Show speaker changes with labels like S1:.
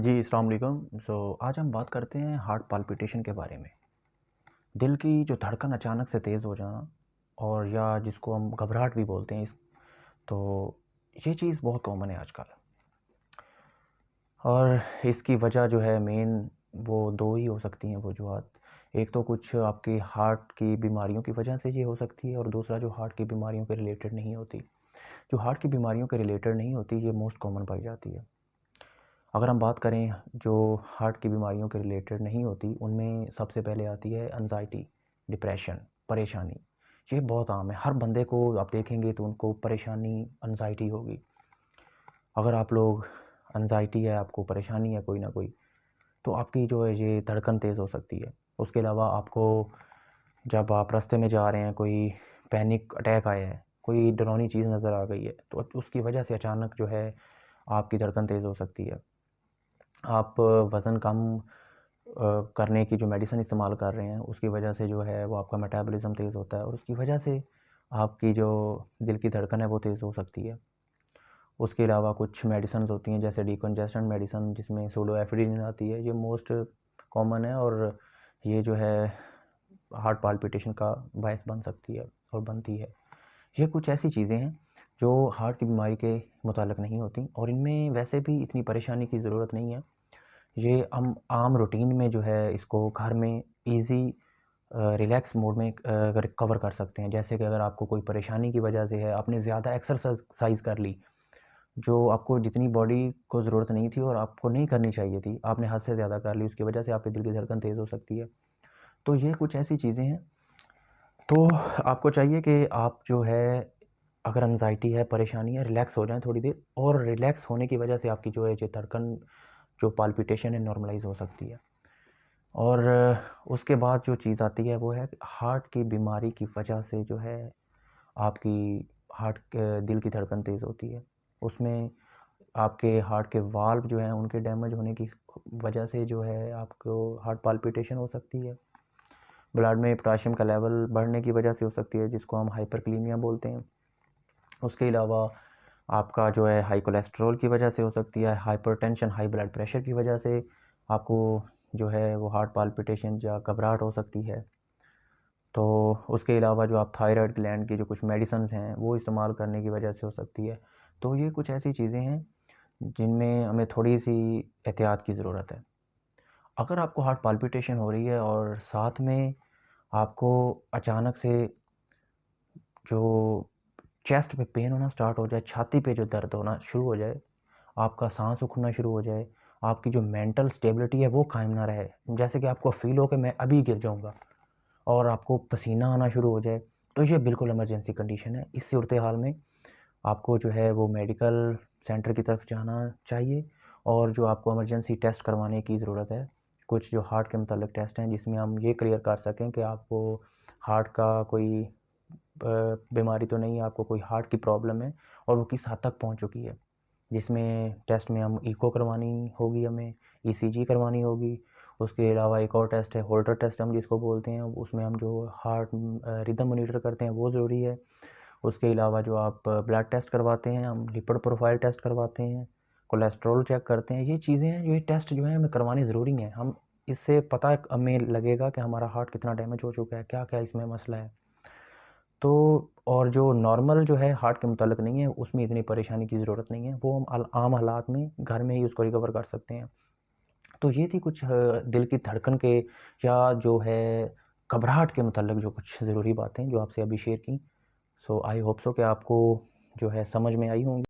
S1: जी, अस्सलाम वालेकुम। आज हम बात करते हैं हार्ट पाल्पिटेशन के बारे में। दिल की जो धड़कन अचानक से तेज़ हो जाना और या जिसको हम घबराहट भी बोलते हैं तो ये चीज़ बहुत कॉमन है आजकल। और इसकी वजह जो है मेन वो 2 ही हो सकती हैं वजूहात। एक तो कुछ आपके हार्ट की बीमारियों की वजह से ये हो सकती है और दूसरा जो हार्ट की बीमारियों के रिलेटेड नहीं होती। जो हार्ट की बीमारियों के रिलेटेड नहीं होती ये मोस्ट कॉमन पाई जाती है। अगर हम बात करें जो हार्ट की बीमारियों के रिलेटेड नहीं होती, उनमें सबसे पहले आती है एंग्ज़ायटी, डिप्रेशन, परेशानी। ये बहुत आम है, हर बंदे को आप देखेंगे तो उनको परेशानी, एंग्ज़ायटी होगी। अगर आप लोग एंग्ज़ायटी है, आपको परेशानी है कोई ना कोई, तो आपकी जो है ये धड़कन तेज़ हो सकती है। उसके अलावा आपको जब आप रास्ते में जा रहे हैं, कोई पैनिक अटैक आया है, कोई डरावनी चीज़ नज़र आ गई है, तो उसकी वजह से अचानक जो है आपकी धड़कन तेज़ हो सकती है। आप वज़न कम करने की जो मेडिसिन इस्तेमाल कर रहे हैं, उसकी वजह से जो है वो आपका मेटाबॉलिज़्म तेज़ होता है और उसकी वजह से आपकी जो दिल की धड़कन है वो तेज़ हो सकती है। उसके अलावा कुछ मेडिसिन्स होती हैं जैसे डिकंजेस्टेंट मेडिसिन जिसमें सूडोएफिड्रिन आती है, ये मोस्ट कॉमन है और ये जो है हार्ट पाल्पिटेशन का बायस बन सकती है और बनती है। ये कुछ ऐसी चीज़ें हैं जो हार्ट की बीमारी के मुताल्लिक़ नहीं होती और इनमें वैसे भी इतनी परेशानी की ज़रूरत नहीं है। ये हम आम रूटीन में जो है इसको घर में ईज़ी रिलैक्स मोड में अगर कवर कर सकते हैं। जैसे कि अगर आपको कोई परेशानी की वजह से है, आपने ज़्यादा एक्सरसाइज़ कर ली, जो आपको जितनी बॉडी को ज़रूरत नहीं थी और आपको नहीं करनी चाहिए थी, आपने हद से ज़्यादा कर ली, उसकी वजह से आपके दिल की धड़कन तेज़ हो सकती है। तो ये कुछ ऐसी चीज़ें हैं, तो आपको चाहिए कि आप जो है अगर एंग्ज़ायटी है, परेशानी है, रिलैक्स हो जाएँ थोड़ी देर और रिलैक्स होने की वजह से आपकी जो है ये धड़कन जो पाल्पिटेशन है नॉर्मलाइज़ हो सकती है। और उसके बाद जो चीज़ आती है वो है हार्ट की बीमारी की वजह से जो है आपकी दिल की धड़कन तेज़ होती है। उसमें आपके हार्ट के वाल्व जो हैं उनके डैमेज होने की वजह से जो है आपको हार्ट पाल्पिटेशन हो सकती है। ब्लड में पोटेशियम का लेवल बढ़ने की वजह से हो सकती है जिसको हम हाइपरकैलेमिया बोलते हैं। उसके अलावा आपका जो है हाई कोलेस्ट्रॉल की वजह से हो सकती है, हाइपरटेंशन, हाई ब्लड प्रेशर की वजह से आपको जो है वो हार्ट पाल्पिटेशन या घबराहट हो सकती है। तो उसके अलावा जो आप थायराइड ग्लैंड की जो कुछ मेडिसिन्स हैं वो इस्तेमाल करने की वजह से हो सकती है। तो ये कुछ ऐसी चीज़ें हैं जिनमें हमें थोड़ी-सी एहतियात की ज़रूरत है। अगर आपको हार्ट पाल्पिटेशन हो रही है और साथ में आपको अचानक से जो चेस्ट पे पेन होना स्टार्ट हो जाए, छाती पे जो दर्द होना शुरू हो जाए, आपका साँस रुकना शुरू हो जाए, आपकी जो मेंटल स्टेबिलिटी है वो कायम ना रहे। जैसे कि आपको फ़ील हो कि मैं अभी गिर जाऊँगा और आपको पसीना आना शुरू हो जाए, तो ये बिल्कुल इमरजेंसी कंडीशन है। इस सूरत-ए-हाल में आपको जो है वो मेडिकल सेंटर की तरफ जाना चाहिए और जो आपको इमरजेंसी टेस्ट करवाने की ज़रूरत है। कुछ जो हार्ट के मुताल्लिक टेस्ट हैं जिसमें हम ये क्लियर कर सकें कि आपको हार्ट का कोई बीमारी तो नहीं है, आपको कोई हार्ट की प्रॉब्लम है और वो किस हद तक पहुँच चुकी है। जिसमें टेस्ट में हम इको करवानी होगी हमें, ईसीजी करवानी होगी। उसके अलावा एक और टेस्ट है होल्टर टेस्ट हम जिसको बोलते हैं, उसमें हम जो हार्ट रिदम मॉनिटर करते हैं वो ज़रूरी है। उसके अलावा जो आप ब्लड टेस्ट करवाते हैं, हम लिपिड प्रोफाइल टेस्ट करवाते हैं, कोलेस्ट्रॉल चेक करते हैं। ये चीज़ें हैं, ये टेस्ट जो हैं हमें करवाने ज़रूरी हैं। हम इससे पता हमें लगेगा कि हमारा हार्ट कितना डैमेज हो चुका है, क्या-क्या इसमें मसला है। तो और जो नॉर्मल जो है हार्ट के मुताल्लिक नहीं है, उसमें इतनी परेशानी की ज़रूरत नहीं है। वो हम आम हालात में घर में ही उसको रिकवर कर सकते हैं। तो ये थी कुछ दिल की धड़कन के या जो है घबराहट के मुताल्लिक जो कुछ ज़रूरी बातें जो आपसे अभी शेयर की। सो आई होप सो कि आपको जो है समझ में आई होंगी।